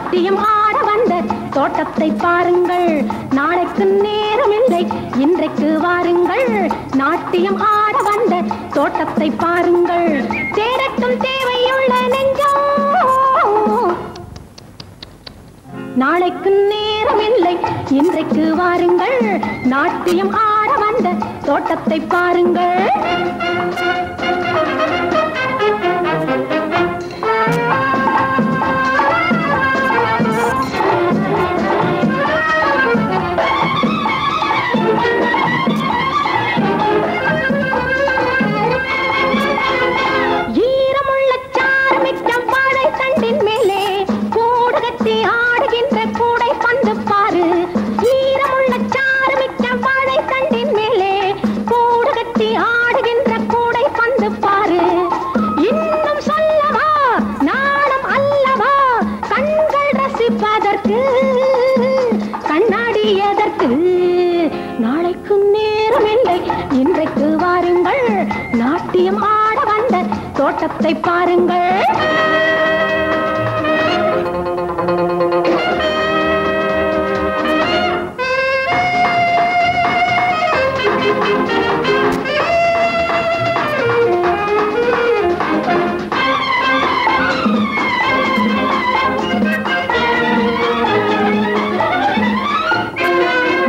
நாட்டியம் ஆட வந்த தோட்டத்தை பாருங்கள். நாளைக்கு நேரமில்லை, இன்றைக்கு வாருங்கள். நாட்டியம் ஆட வந்த தோட்டத்தை பாருங்கள். தேடட்டும் தேவையுள்ள நெஞ்சம். நாளைக்கு நேரமில்லை, இன்றைக்கு வாருங்கள். நாட்டியம் ஆட வந்த தோட்டத்தை பாருங்கள். ஈரமுள்ள சாரமிக்கம் பாடை தண்டின் மேலே கூடு கட்டி ஆடுகின்ற கூடை பந்து பாரு. ஈரமுள்ள சாரமிக்கம் பாடை தண்டின் மேலே கூடு கட்டி ஆடுகின்ற கூடை பந்து பாரு. இன்னும் சொல்லவா நாணம் அல்லவா கண்கள் ரசிப்பதற்கு, கண்ணாடி எதற்கு? நாளைக்கு நேரமில்லை, இன்றைக்கு வாருங்கள். நாட்டியம் ஆட வந்த தோட்டத்தை பாருங்கள்.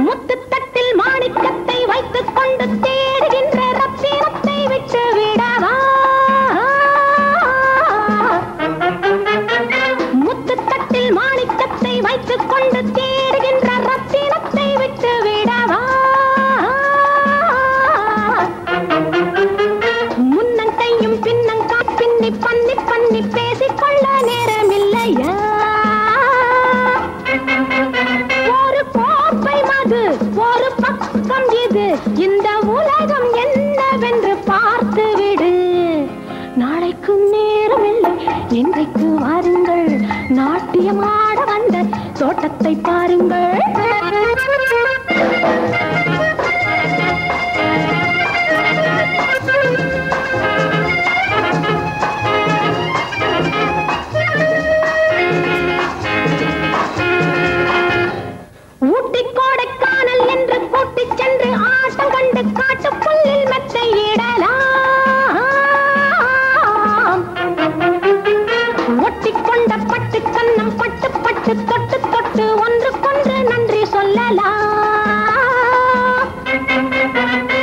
முத்துத்தட்டில் மாணிக்கத்தை வைத்துக் கொண்டு தேடுகின்ற ரத்தினத்தை விட்டு விடவா? முத்துத்தட்டில் மாணிக்கத்தை வைத்துக் கொண்டு தேடுகின்ற ரத்தினத்தை விட்டு விடவா? முன்னங்கையும் பின்னங்கா பின்னி பண்ணி பண்ணி பேசிக்கொள்ள நேரமில்லையா? ஒரு கோப்பை மது ஒரு பக்கம் இது, இந்த உலகம் என்னவென்று பார்த்து விடு. நாளைக்கு நேரமில்லை, இன்றைக்கு வாருங்கள். நாட்டியம் ஆட வந்த தோட்டத்தை பாருங்கள். ஊட்டி கோடைக்கானல் என்று கூட்டிச் சென்று ஆட்டம் கண்டு காட்டு புல்லில் மெத்தையிடலாம். ஒட்டிக்கொண்ட பட்டு கன்னம் பட்டு பட்டு தொட்டு தொட்டு ஒன்றுக்கொன்று நன்றி சொல்லலாம்.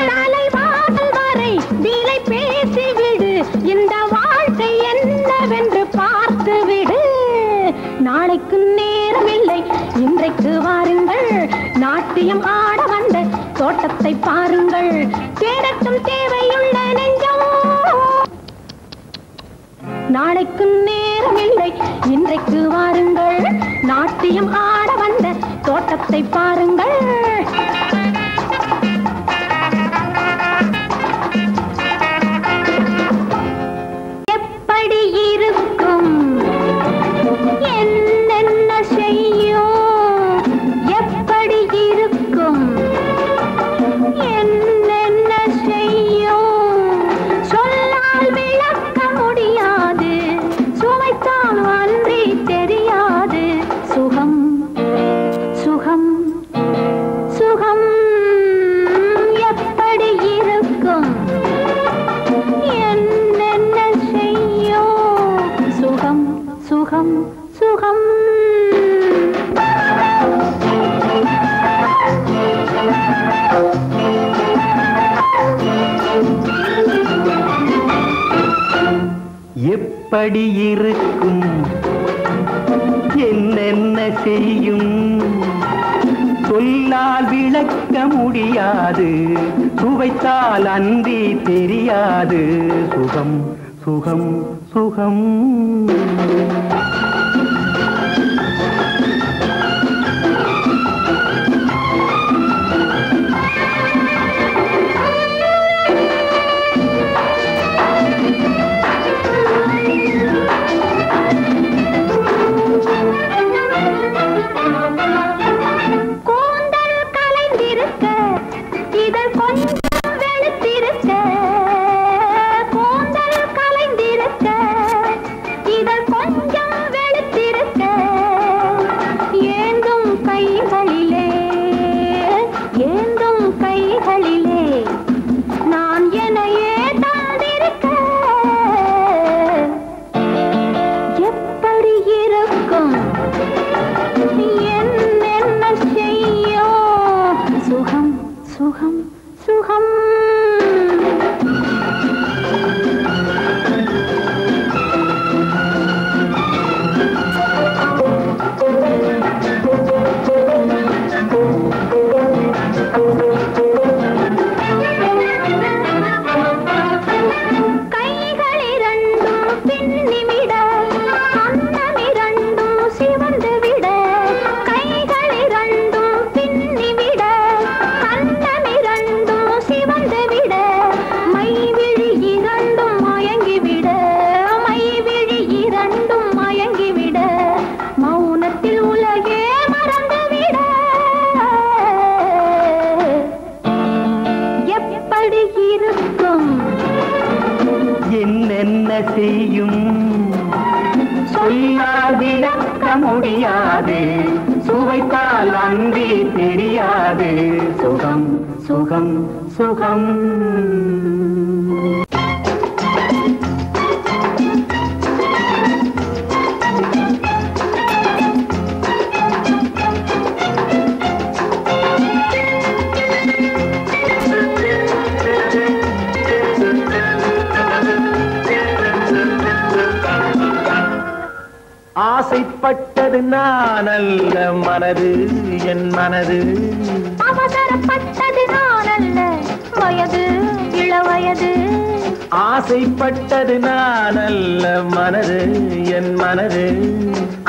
தலைவாசல் வரை வீலை பேசிவிடு, இந்த வாழ்க்கை என்னவென்று பார்த்து விடு. நாளைக்கு நேரமில்லை, இன்றைக்கு வாருங்கள். நாட்டியம் ஆட வந்த தோட்டத்தை பாருங்கள். தேடட்டும் தேவையுள்ள நெஞ்சம். நாளைக்கு நேரமில்லை, இன்றைக்கு வாருங்கள். நாட்டியம் ஆட வந்த தோட்டத்தை பாருங்கள். எப்படி இருக்கும், என்னென்ன செய்யும்? எப்படி இருக்கும், என்னென்ன செய்யும்? சொல்லால் விளக்க முடியாது, சுவைத்தால் அன்றி தெரியாது. சுகம் சுகம் சுகம் எப்படி இருக்கும், என்னென்ன செய்யும்? சுகம் சுகம் சுகம். எப்படி இருக்கும், என்னென்ன செய்யும்? சொல்லால் விளக்க முடியாது, சுவைத்தால் அன்றி தெரியாது. சுகம் சுகம் சுகம். கூந்தல் கலைந்திருக்க இதழ் கொஞ்சம் முடியாது சுவைத்தால் அன்றி தெரியாது சுகம் சுகம் சுகம் ஆசைப்பட்டது நான் அல்ல மனது என் மனது அவசரப்பட்டது நான் அல்ல வயது இளவயது ஆசைப்பட்டது நான் அல்ல மனது என் மனது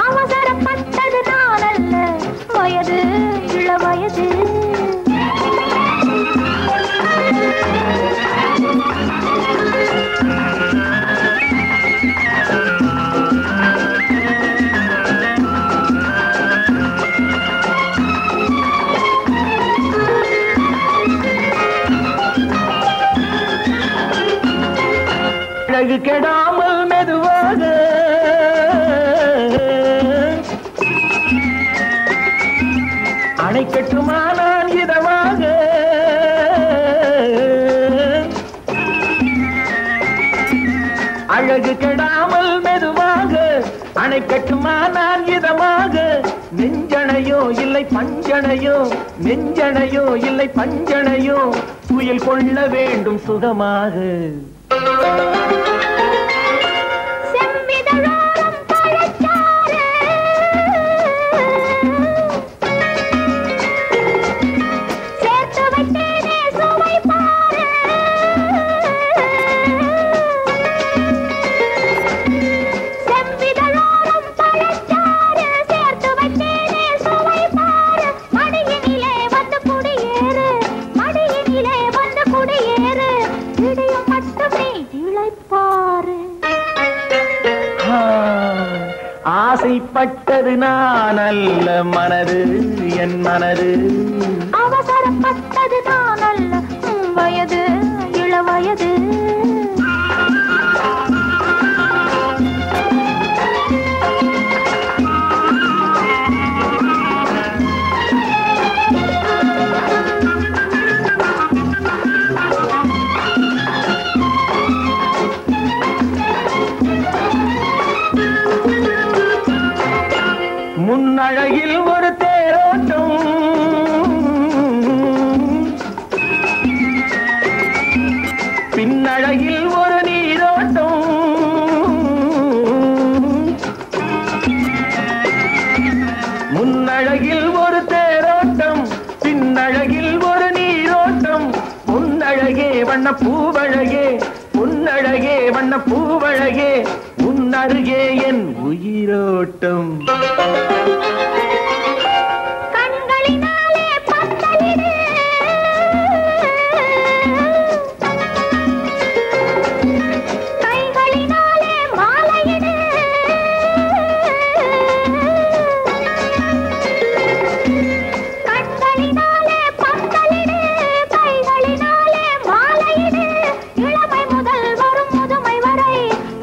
அவசரப்பட்டது நான் அல்ல வயது இளவயது அழகு கெடாமல் மெதுவாக அணை கட்டுமா நான் இதமாக அழகு கெடாமல் மெதுவாக அணை கட்டுமா நான் இதமாக நெஞ்சணையோ இல்லை பஞ்சணையோ நெஞ்சணையோ இல்லை பஞ்சணையோ புயல் கொள்ள வேண்டும் சுகமாக செம்மிதழோரம் பழச்சாறு சேர்த்து வைத்தேனே சுவை பாரு செம்மிதழோரம் பழச்சாறு சேர்த்து வைத்தேனே சுவை பாரு மடியினிலே வந்து குடியேறு மடியினிலே வந்து குடியேறு இடியும் மட்டுமே இளைப்பாரு ஆசைப்பட்டது நான் அல்ல மனது என் மனது அவசரப்பட்டது நான் அல்ல வயது இளவயது முன்னழகில் ஒரு தேரோட்டம் பின்னழகில் ஒரு நீரோட்டம் முன்னழகில் ஒரு தேரோட்டம் பின்னழகில் ஒரு நீரோட்டம் முன்னழகே வண்ண பூவழகே உன்னழகே வண்ண பூவழகே உன்னருகே என் உயிரோட்டம் கண்களினாலே பத்தலிடு கைகளினாலே மாலையிடு கண்களினாலே பத்தலிடு கைகளினாலே மாலையிடு இளமை முதல் வரும் முதுமை வரை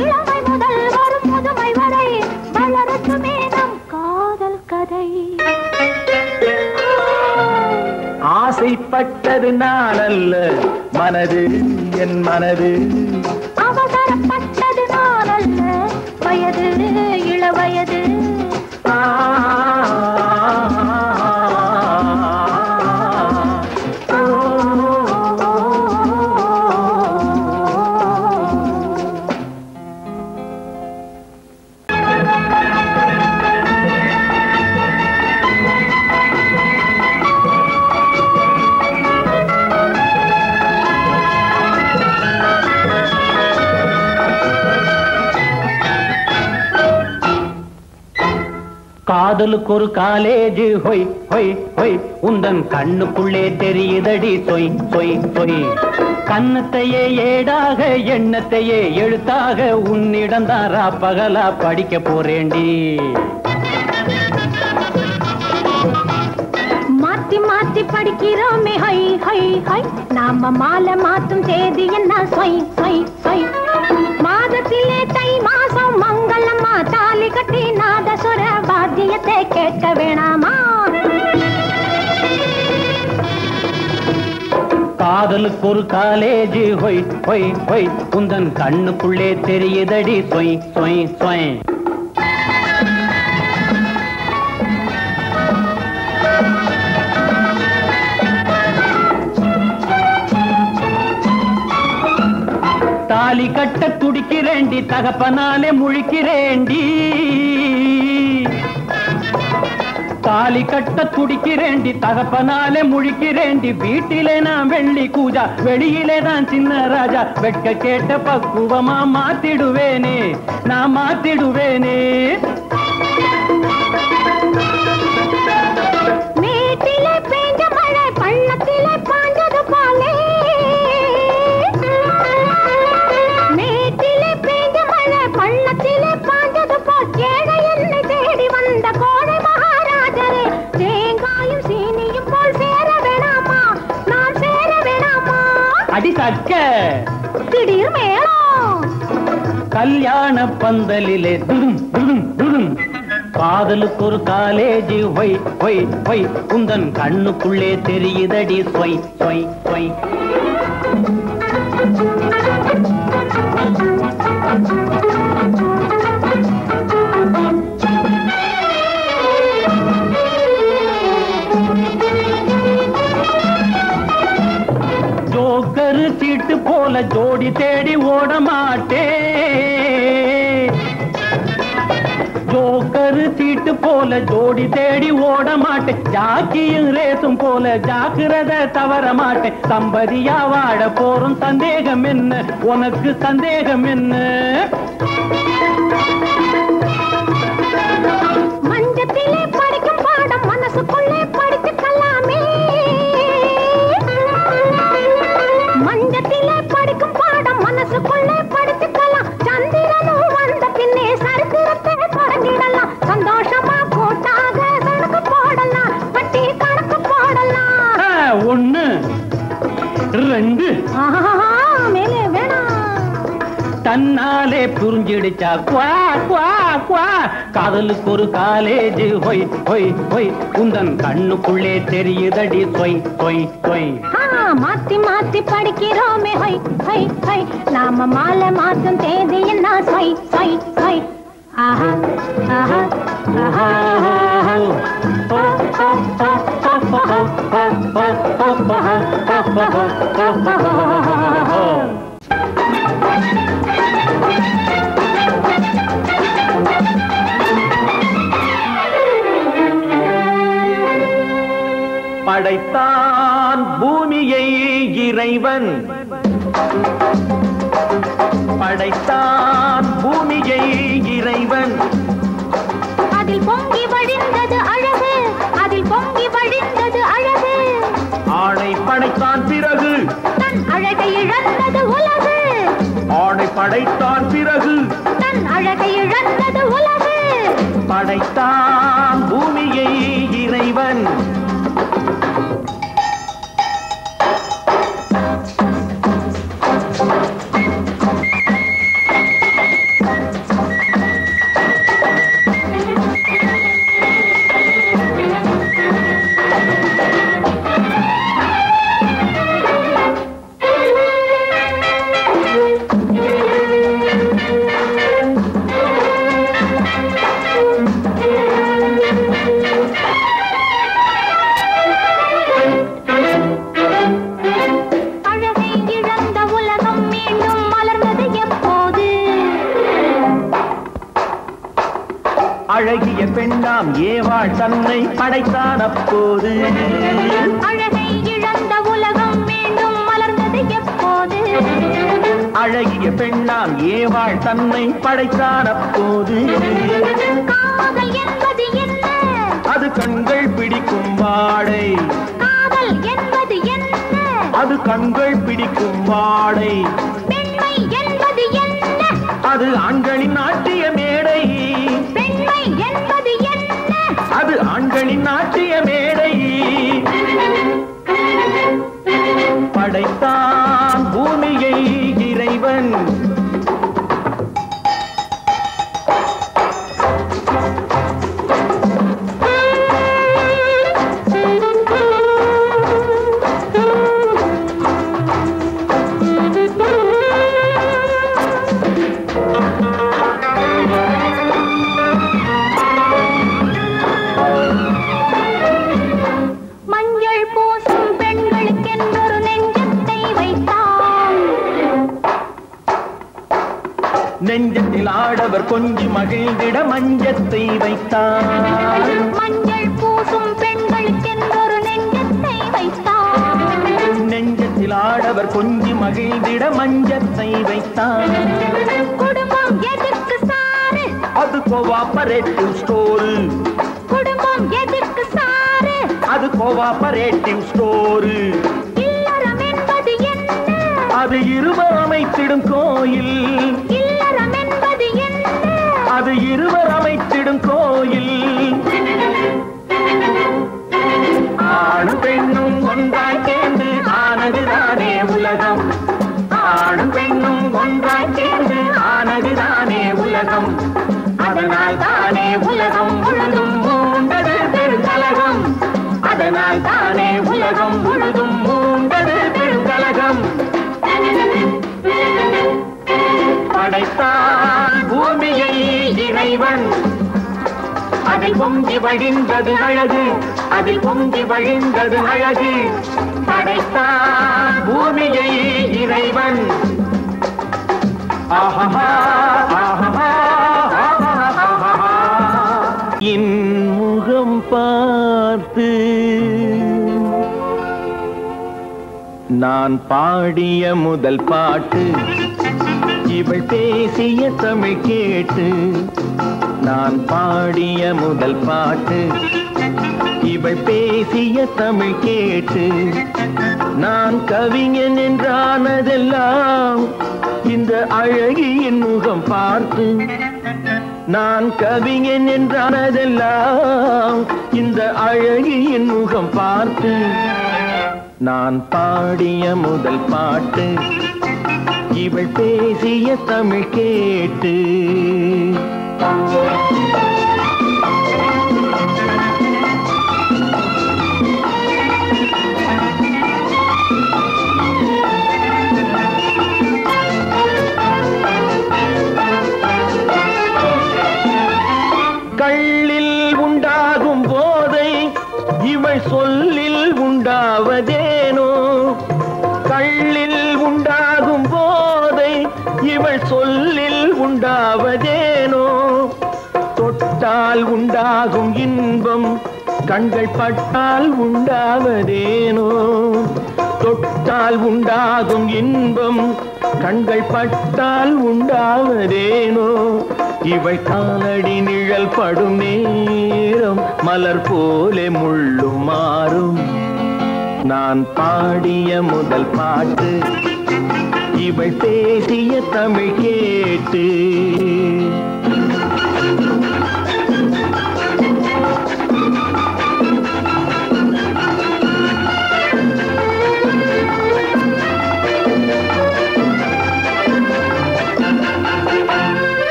இளமை முதல் வரும் முதுமை வரை வளரட்டுமே நம் காதல் கதை ஆசைப்பட்டது நான் அல்ல மனது என் மனது அவசரப்பட்டது நான் அல்ல வயது இளவயது காதலுக்கு ஒரு காலேஜ் ஹொய் ஹொய் ஹொய் உந்தன் கண்ணுக்குள்ளே தெரியுதடி சொய் சொய் சொய் கண்ணத்தையே ஏடாக எண்ணத்தையே எழுத்தாக உன்னிடம் தாரா பகலா படிக்க போறேண்டி மாத்தி மாத்தி படிக்கிறோமே ஹை ஹை ஹை நாம மாலை மாத்தும் தேதி என்ன சொய் சொய் சொய் மாதத்திலே தை மாசம் மங்களம்மா தாலி கட்டி நாதசுர வாத காதலுக்கு ஒரு காலேஜ் ஹொய் ஹொய் ஹொய் உந்தன் கண்ணுக்குள்ளே தெரியுதடி சொய் சொய் சொய் தாலி கட்ட துடிக்கிறேண்டி தகப்பனாலே முழிக்கிறேண்டி தாலி கட்ட துடிக்கிறேண்டி தகப்பனாலே முழிக்கிறேண்டி வீட்டிலே நான் வெள்ளி கூஜா வெளியிலே தான் சின்ன ராஜா வெட்க கேட்ட பக்குவமா மாத்திடுவேனே நான் மாத்திடுவேனே மேட்டிலே பேஞ்ச மழை பள்ளத்திலே பாஞ்சது போலே மேட்டிலே பேஞ்ச மழை பள்ளத்திலே பாஞ்சது போல் ஏழை என்னை தேடி வந்த கோடை மகாராஜரே தேங்காயும் சீனியும் போல் சேர வேணாமா நான் சேர வேணாமா அடி சக்க திடீர் மேளம் கல்யாண பந்தலிலே துடும் துடும் துடும் காதலுக்கு ஒரு காலேஜ் ஹொய் ஹொய் ஹொய் உந்தன் கண்ணுக்குள்ளே தெரியுதடி சொய் சொய் சொய் ஜோக்கரு சீட்டு போல ஜோடி தேடி ஓட மாட்டே ஜோக்கரு சீட்டு போல ஜோடி தேடி ஓட மாட்டேன் ஜாக்கியும் ரேசும் போல ஜாக்கிரதை தவற மாட்டேன் தம்பதியா வாட போறோம் சந்தேகம் என்ன உனக்கு சந்தேகம் என்ன மஞ்சத்திலே படிக்கும் பாடம் மனசுக்குள்ளே படித்துக்கலாமே மஞ்சத்திலே படிக்கும் பாடம் மனசுக்குள்ளே படித்துக்கலாம் சந்திரனும் வந்த பின்னே சரித்திரத்தை தொடங்கிடலாம் சந்தோஷமா போட்டாக கணக்கு போடலாம் வட்டி கணக்கு போடலாம் ஒண்ணு ரெண்டு மேலே வேணாம் தன்னாலே புரிஞ்சிடுச்சா குவா குவா குவா காதலுக்கு ஒரு காலேஜ் ஹொய் ஹொய் ஹொய் உந்தன் கண்ணுக்குள்ளே தெரியுதடி சொய் சொய் சொய் மாத்தி மாத்தி படிக்கிறோமே ஹொய் ஹொய் ஹொய் நாம மாலை மாத்தும் தேதி என்ன சொய் சொய் சொய் ஆஹா ஆஹா ஆஹா படைத்தான் பூமியை இறைவன் படைத்தான் பூமியை இறைவன் அதில் பொங்கி வழிந்தது அழகு அதில் பொங்கி வழிந்தது அழகு ஆணை படைத்தான் பிறகு தன் அழகை இழந்தது உலகு ஆணை படைத்தான் பிறகு தன் அழகை இழந்தது உலகு படைத்தான் பூமியை இறைவன் அழகிய பெண்ணாம் ஏவாள் தன்னை படைத்தான் அப்போது அழகை இழந்த உலகம் மீண்டும் மலர்ந்தது எப்போது அழகிய பெண்ணாம் ஏவாள் தன்னை படைத்தான் அப்போது காதல் என்பது என்ன அது கண்கள் பிடிக்கும் வாடை காதல் என்பது என்ன அது கண்கள் பிடிக்கும் வாடை பெண்மை என்பது என்ன அது ஆண்களின் நாட்டிய மேடை பெண்மை என்பது என்ன அது ஆண்களின் நாட்டிய மேடை படைத்தான் பூமியை இறைவன் நெஞ்சத்தில் ஆடவர் கொஞ்சி மகிழ்ந்திட மஞ்சத்தை வைத்தார். மஞ்சள் பூசும் பெண்களுக்கென்றொரு நெஞ்சத்தை வைத்தார். நெஞ்சத்தில் ஆடவர் கொஞ்சி மகிழ்ந்திட மஞ்சத்தை வைத்தார். குடும்பம் எதற்கு சாரு? அது கோஆபரேட்டிவ் ஸ்டோர். குடும்பம் எதற்கு சாரு? அது கோஆபரேட்டிவ் ஸ்டோர். இல்லறம் என்பது என்ன? அது இருவர் அமைத்திடும் கோயில். இல்லறம் என்பது என்ன? அது இருவர் அமைத்திடும் கோயில். ஆணும் பெண்ணும் ஒன்றாய் சேர்ந்து ஆனதுதானே உலகம். ஆணும் பெண்ணும் ஒன்றாய் சேர்ந்து ஆனதுதானே உலகம். அதனால் தானே உலகம் முழுதும் மூண்டது பெருங்கலகம். அதனால் தானே உலகம் முழுதும் மூண்டது பெருங்கலகம். படைத்தான் பூமியை இறைவன், அதில் பொங்கி வழிந்தது அழகு. அதில் பொங்கி வழிந்தது அழகு. படைத்தான் பூமியை இறைவன். ஆஹா ஆஹா இன்முகம் பார்த்து நான் பாடிய முதல் பாட்டு, இவள் பேசிய தமிழ் கேட்டு. நான் பாடிய முதல் பாட்டு, இவள் பேசிய தமிழ் கேட்டு. நான் கவிஞன் என்றானதெல்லாம் இந்த அழகியின் முகம் பார்த்து. நான் கவிஞன் என்றானதெல்லாம் இந்த அழகியின் முகம் பார்த்து. நான் பாடிய முதல் பாட்டு, இவள் பேசிய தமிழ் கேட்டு. கள்ளில் உண்டாகும் போதை இவள் சொல்லில் உண்டாவதேனோ. கள்ளில் உண்டாகும் போதை இவள் சொல்லில் உண்டாவதேனோ. தொட்டால் உண்டாகும் இன்பம் கண்கள் பட்டால் உண்டாவதேனோ. தொட்டால் உண்டாகும் இன்பம் கண்கள் பட்டால் உண்டாவதேனோ. இவள் காலடி நிழல் படும் நேரம் மலர் போலே முள்ளும் மாறும். நான் பாடிய முதல் பாட்டு, இவள் பேசிய தமிழ் கேட்டு.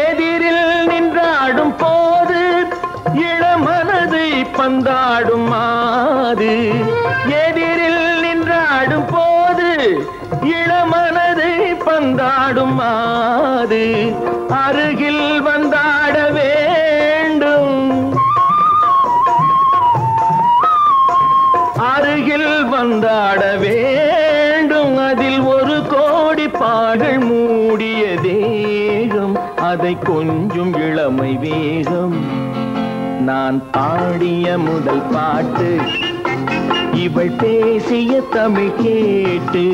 எதிரில் நின்றாடும் போது இளமனதை பந்தாடும் மாது. எதிரில் நின்றாடும் போது இளமனதை பந்தாடும் மாது. அருகில் வந்தாட வேண்டும், அருகில் வந்தாட வேண்டும். அதில் ஒரு கோடி பாடல் மூடிய தேகம், அதை கொஞ்சம் இளமை வேகம். நான் பாடிய முதல் பாட்டு, இவள் பேசிய தமிழ் கேட்டு.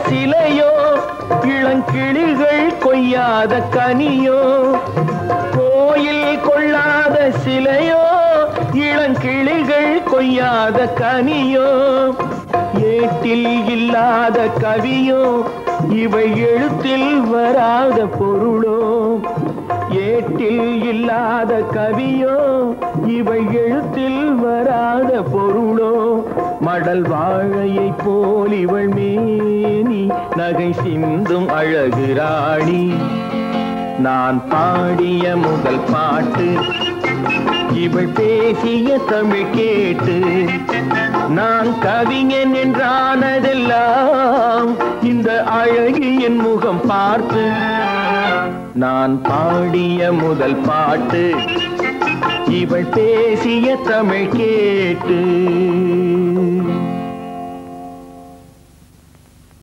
சிலையோ இளங்கிளிகள் கொய்யாத கனியோ. கோயில் கொள்ளாத சிலையோ இளங்கிளிகள் கொய்யாத கனியோ. ஏட்டில் இல்லாத கவியோ இவை எழுத்தில் வராத பொருளோ. ஏட்டில் இல்லாத கவியோ இவை எழுத்தில் வராத பொருளோ. மடல் வாழையை போல் இவள் மேனி நகை சிந்தும் அழகு ராணி. நான் பாடிய முதல் பாட்டு, இவள் பேசிய தமிழ் கேட்டு நான் கவிஞன் என்றானதெல்லாம் இந்த அழகியின் முகம் பார்த்து. நான் பாடிய முதல் பாட்டு இவள் பேசிய தமிழ் கேட்டு.